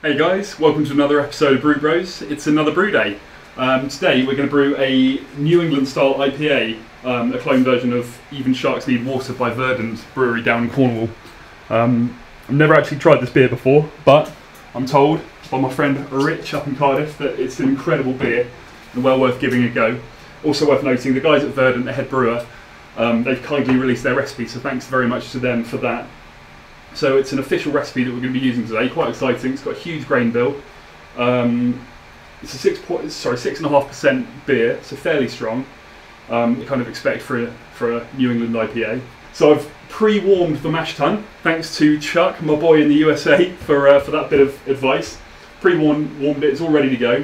Hey guys, welcome to another episode of Brew Bros. It's another brew day. Today we're going to brew a New England style IPA, a clone version of Even Sharks Need Water by Verdant Brewery down in Cornwall. I've never actually tried this beer before, but I'm told by my friend Rich up in Cardiff that it's an incredible beer and well worth giving a go. Also worth noting, the guys at Verdant, the head brewer, they've kindly released their recipe, so thanks very much to them for that. So it's an official recipe that we're going to be using today, quite exciting. It's got a huge grain bill. It's a 6.5% beer, so fairly strong. You kind of expect for a New England IPA. So I've pre-warmed the mash tun, thanks to Chuck, my boy in the USA, for that bit of advice. Pre-warmed it, it's all ready to go.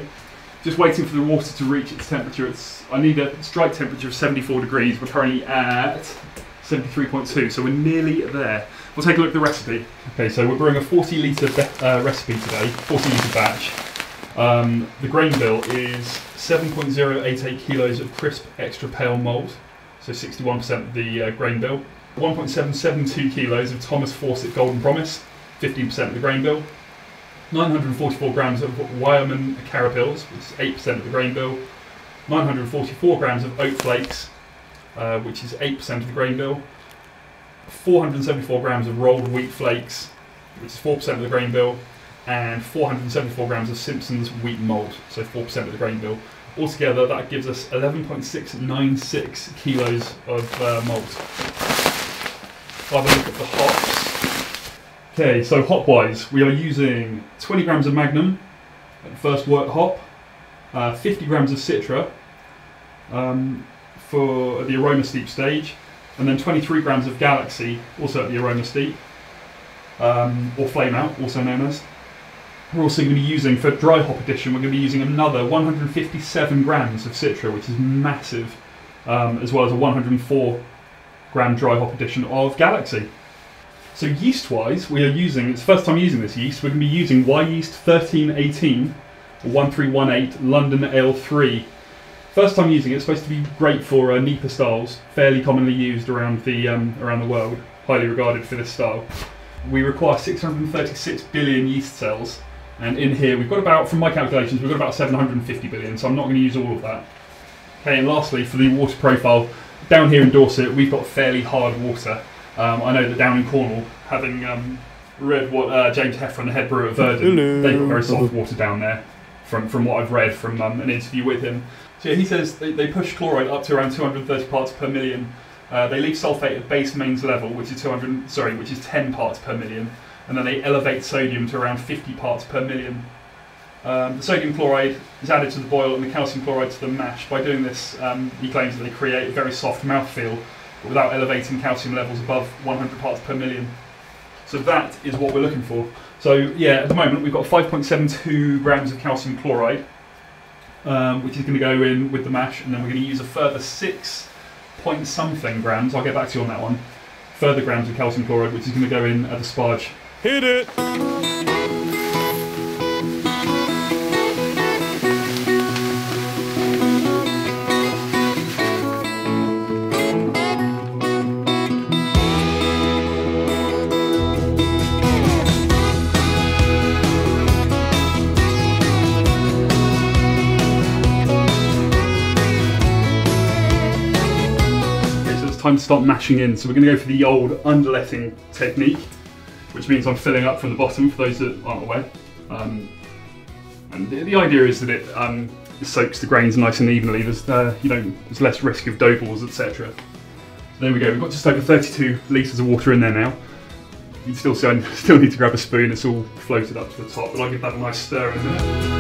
Just waiting for the water to reach its temperature. I need a strike temperature of 74 degrees. We're currently at 73.2, so we're nearly there. We'll take a look at the recipe. Okay, so we're brewing a 40 litre recipe today, 40 litre batch. The grain bill is 7.088 kilos of crisp extra pale malt, so 61% of the grain bill. 1.772 kilos of Thomas Fawcett Golden Promise, 15% of the grain bill. 944 grams of Weyermann Carapils, which is 8% of the grain bill. 944 grams of Oat Flakes, which is 8% of the grain bill. 474 grams of rolled wheat flakes, which is 4% of the grain bill, and 474 grams of Simpsons wheat malt, so 4% of the grain bill. Altogether, that gives us 11.696 kilos of malt. I'll have a look at the hops. Okay, so hop-wise, we are using 20 grams of Magnum, first wort hop, 50 grams of Citra for the aroma steep stage, and then 23 grams of Galaxy, also at the aroma steep, or flame out, also known as. We're also going to be using, for dry hop addition, we're going to be using another 157 grams of Citra, which is massive, as well as a 104 gram dry hop addition of Galaxy. So yeast-wise, we are using, it's the first time using this yeast, we're going to be using Yeast 1318, or 1318 London Ale 3. First time using it, it's supposed to be great for NEIPA styles, fairly commonly used around the world, highly regarded for this style. We require 636 billion yeast cells, and in here we've got about, from my calculations, we've got about 750 billion, so I'm not going to use all of that. Okay, and lastly, for the water profile, down here in Dorset, we've got fairly hard water. I know that down in Cornwall, having read what James Heffron, the head brewer at Verdant, they've got very soft water down there, from what I've read from an interview with him. So yeah, he says they push chloride up to around 230 parts per million. They leave sulfate at base mains level, which is 10 parts per million, and then they elevate sodium to around 50 parts per million. The sodium chloride is added to the boil and the calcium chloride to the mash. By doing this, he claims that they create a very soft mouthfeel, but without elevating calcium levels above 100 parts per million. So that is what we're looking for. So yeah, at the moment we've got 5.72 grams of calcium chloride, which is going to go in with the mash, and then we're going to use a further 6 point something grams, I'll get back to you on that one, further grams of calcium chloride, which is going to go in at the sparge. Hit it! Time to start mashing in, so we're going to go for the old underletting technique, which means I'm filling up from the bottom for those that aren't aware. And the idea is that it soaks the grains nice and evenly. There's there's less risk of dough balls, etc. So there we go. We've got just over 32 litres of water in there now. You can still see I still need to grab a spoon. It's all floated up to the top, but I'll give that a nice stir in a minute.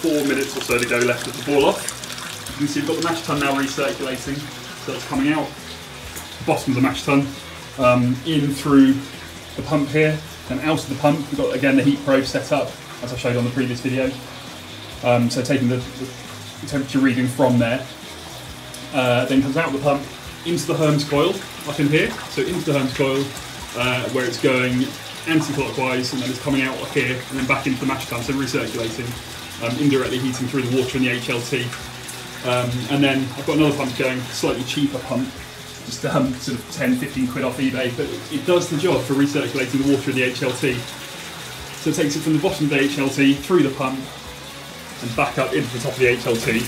4 minutes or so to go left of the boil off. You can see we've got the mash tun now recirculating, so it's coming out the bottom of the mash tun, in through the pump here, and out of the pump. We've got again the heat probe set up as I showed on the previous video. So taking the temperature reading from there, then comes out of the pump into the Herms coil up in here. So into the Herms coil where it's going anti-clockwise, and then it's coming out here and then back into the mash tun, so recirculating, indirectly heating through the water in the HLT. And then I've got another pump going, slightly cheaper pump, just sort of 10-15 quid off eBay, but it does the job for recirculating the water in the HLT. So it takes it from the bottom of the HLT through the pump and back up into the top of the HLT.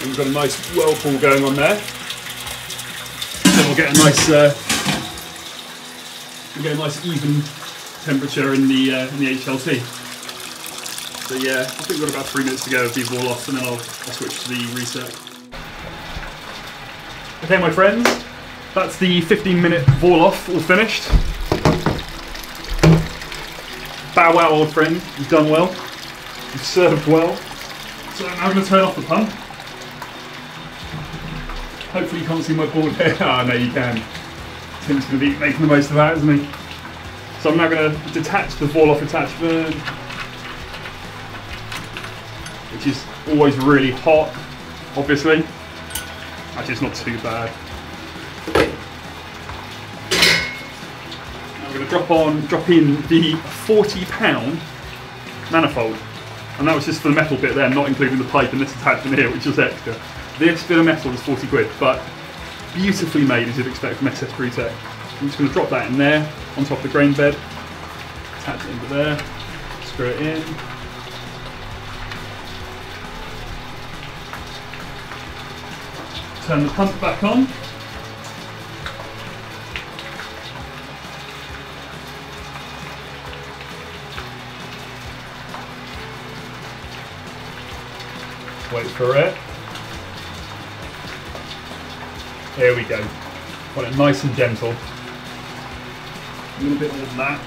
And we've got a nice whirlpool going on there. So we'll get a nice even temperature in the HLT. So yeah, I think we've got about 3 minutes to go of these all off, and then I'll switch to the recirc. Okay, my friends, that's the 15-minute boil off all finished. Bow wow, old friend, you've done well, you've served well. So I'm now going to turn off the pump. Hopefully you can't see my board here. Oh no, you can. Tim's going to be making the most of that, isn't he? So I'm now going to detach the boil off attachment, which is always really hot, obviously. Actually, it's not too bad. I'm going to drop in the £40 manifold, and that was just for the metal bit there, not including the pipe and this attachment here, which is extra. This bit of metal was 40 quid, but beautifully made as you'd expect from Ss Brewtech. I'm just going to drop that in there, on top of the grain bed, attach it into there, screw it in. Turn the pump back on. Wait for it. Here we go. Want it nice and gentle. A little bit more than that.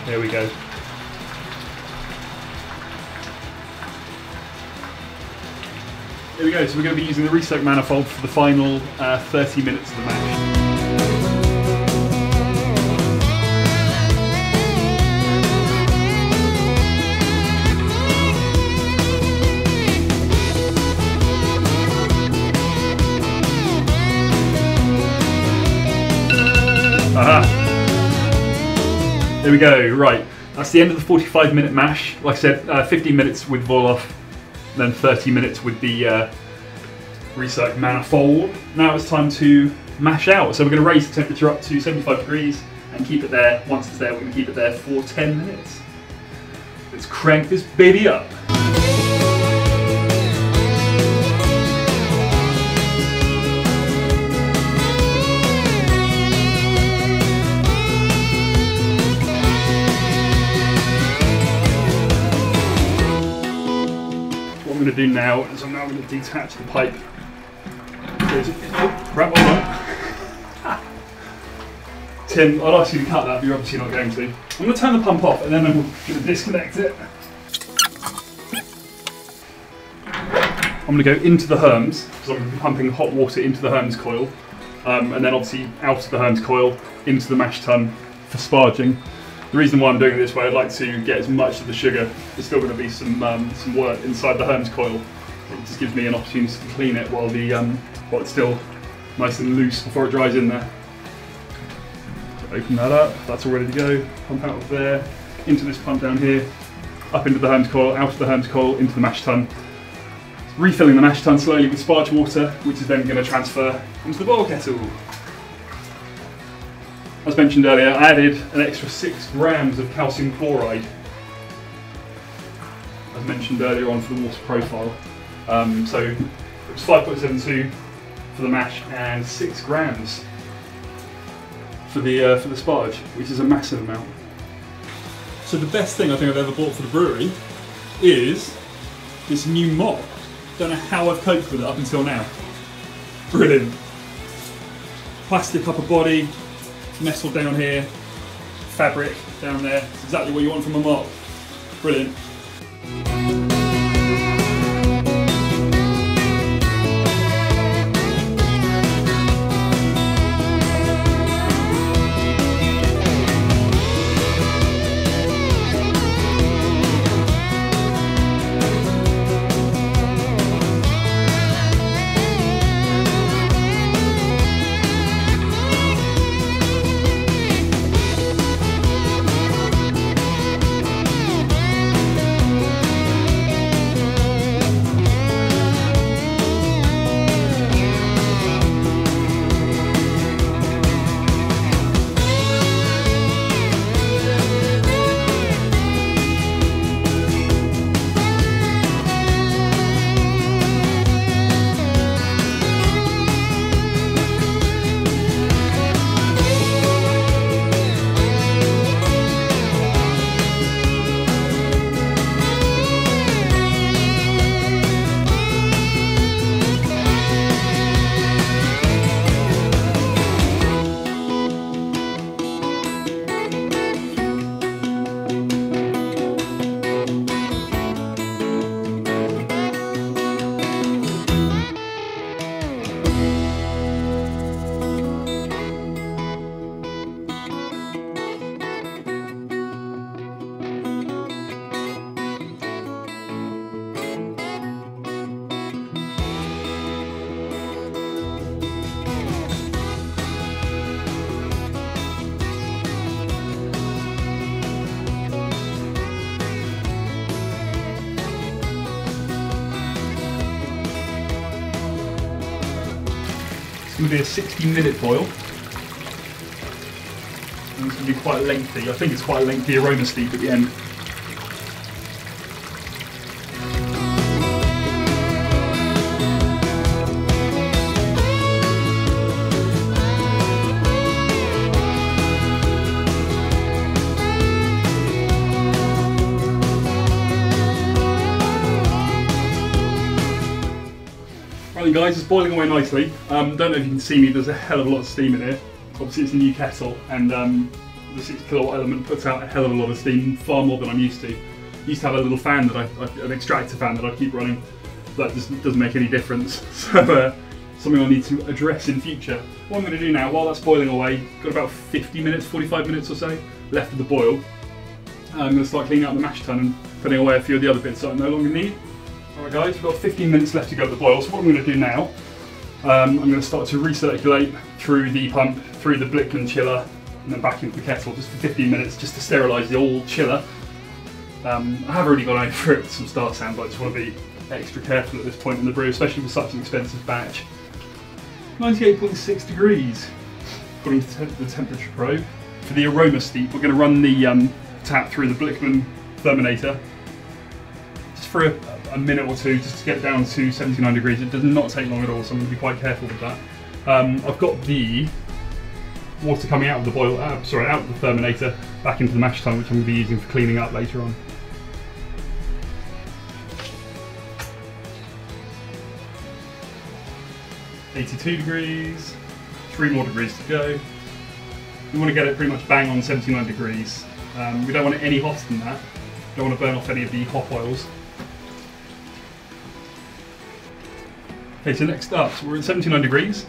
There we go. Here we go, so we're going to be using the recirc manifold for the final 30 minutes of the mash. Aha! There we go, right. That's the end of the 45-minute mash. Like I said, 15 minutes with boil off, then 30 minutes with the recirc manifold. Now it's time to mash out. So we're going to raise the temperature up to 75 degrees and keep it there. Once it's there, we're going to keep it there for 10 minutes. Let's crank this baby up. What I'm going to do now is I'm now going to detach the pipe. Oh, crap, hold on. Tim, I'd ask you to cut that, but you're obviously not going to. I'm going to turn the pump off and then I'm going to disconnect it. I'm going to go into the Herms, because I'm going to be pumping hot water into the Herms coil, and then obviously out of the Herms coil into the mash tun for sparging. The reason why I'm doing it this way, I'd like to get as much of the sugar. There's still going to be some work inside the Herms coil. It just gives me an opportunity to clean it while it's still nice and loose before it dries in there. So open that up, that's all ready to go. Pump out of there, into this pump down here, up into the Herms coil, out of the Herms coil, into the mash tun. Refilling the mash tun slowly with sparge water, which is then going to transfer into the boil kettle. As mentioned earlier, I added an extra 6 grams of calcium chloride, as mentioned earlier on, for the water profile. So it was 5.72 for the mash and 6 grams for the sparge, which is a massive amount. So the best thing I think I've ever bought for the brewery is this new mop. Don't know how I've coped with it up until now. Brilliant. Plastic upper body, metal down here, fabric down there. It's exactly what you want from a mop. Brilliant. It's going to be a 60-minute boil. And it's going to be quite lengthy. I think it's quite a lengthy aroma steep at the end. Right guys, it's boiling away nicely. Don't know if you can see me, there's a hell of a lot of steam in here. Obviously it's a new kettle and the 6 kilowatt element puts out a hell of a lot of steam, far more than I'm used to. Used to have a little fan that an extractor fan that I keep running. That just doesn't make any difference. So something I need to address in future. What I'm going to do now, while that's boiling away, got about 50 minutes, 45 minutes or so left of the boil. I'm going to start cleaning out the mash tun and putting away a few of the other bits that I no longer need. Alright guys, we've got 15 minutes left to go at the boil, so what I'm going to do now, I'm going to start to recirculate through the pump, through the Blickman chiller, and then back into the kettle just for 15 minutes, just to sterilise the old chiller. I have already gone over it with some start sound, but I just want to be extra careful at this point in the brew, especially with such an expensive batch. 98.6 degrees, according to the temperature probe. For the aroma steep, we're going to run the tap through the Blickman therminator, just for a minute or two, just to get down to 79 degrees. It does not take long at all, so I'm going to be quite careful with that. I've got the water coming out of the boil, out of the therminator, back into the mash tun, which I'm going to be using for cleaning up later on. .82 degrees, 3 more degrees to go. We want to get it pretty much bang on 79 degrees. We don't want it any hotter than that. Don't want to burn off any of the hop oils. Okay, so next up, so we're at 79 degrees.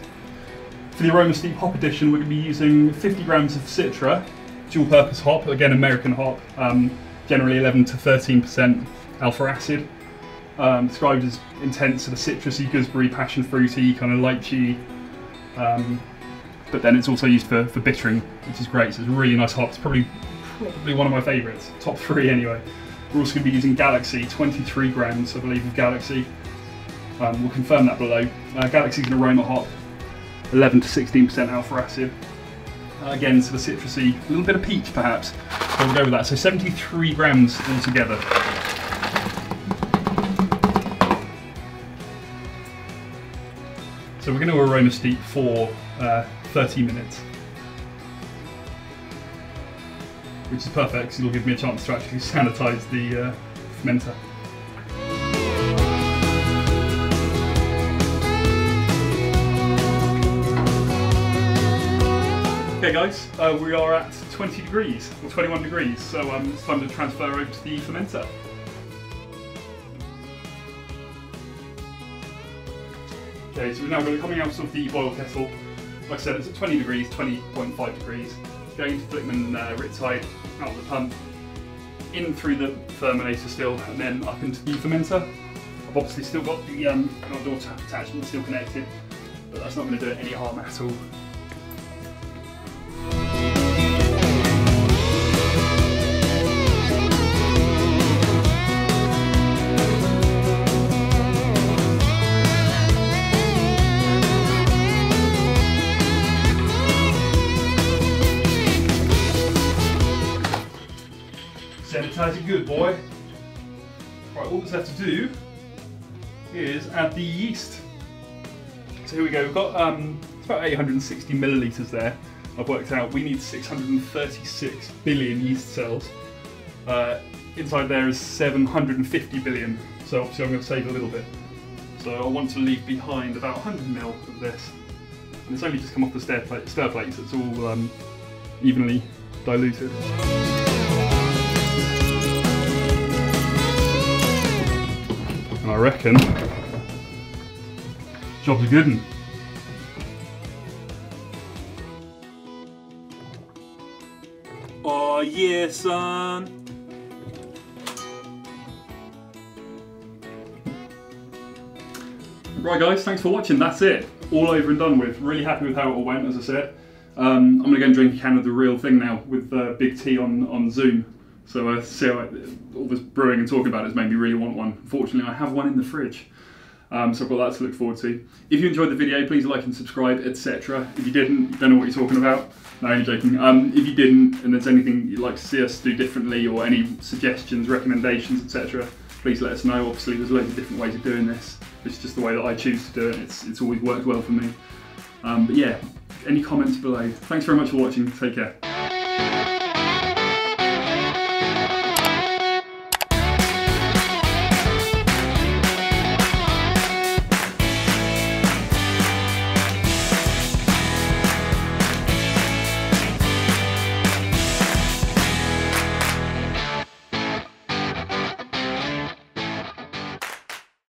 For the aroma steep hop addition, we're going to be using 50 grams of Citra, dual purpose hop, again American hop, generally 11 to 13% alpha acid. Described as intense, sort of citrusy, gooseberry, passion fruity, kind of lychee. But then it's also used for bittering, which is great. So it's a really nice hop. It's probably one of my favourites, top 3 anyway. We're also going to be using Galaxy, 23 grams, I believe, of Galaxy. We'll confirm that below. Galaxy is an aroma hop, 11 to 16% alpha acid. Again, sort of citrusy, a little bit of peach perhaps. So we'll go with that. So 73 grams altogether. So we're going to aroma steep for 30 minutes. Which is perfect, because it'll give me a chance to actually sanitize the fermenter. Okay guys, we are at 20 degrees, or 21 degrees, so it's time to transfer over to the fermenter. Okay, so we're now going to coming out of the boil kettle. Like I said, it's at 20 degrees, 20.5 degrees. Going to Flickman Rit side, out of the pump, in through the fermentator still, and then up into the fermenter. I've obviously still got the outdoor tap attachment still connected, but that's not going to do it any harm at all. Sanitize it good, boy. Right, all that's left to do is add the yeast. So here we go, we've got it's about 860 millilitres there. I've worked out we need 636 billion yeast cells. Inside there is 750 billion, so obviously I'm going to save a little bit. So I want to leave behind about 100 ml of this. And it's only just come off the stir plate, so it's all evenly diluted. And I reckon job's a good one. Oh yeah, son. Right guys, thanks for watching. That's it. All over and done with. Really happy with how it all went, as I said. I'm going to go and drink a can of the real thing now with Big T on Zoom. So see how all this brewing and talking about it has made me really want one. Fortunately, I have one in the fridge. So I've got that to look forward to. If you enjoyed the video, please like and subscribe, etc. If you didn't, you don't know what you're talking about. No, I'm joking. If you didn't, and there's anything you'd like to see us do differently, or any suggestions, recommendations, etc., please let us know. Obviously, there's loads of different ways of doing this. It's just the way that I choose to do it. It's always worked well for me. But yeah, any comments below. Thanks very much for watching. Take care.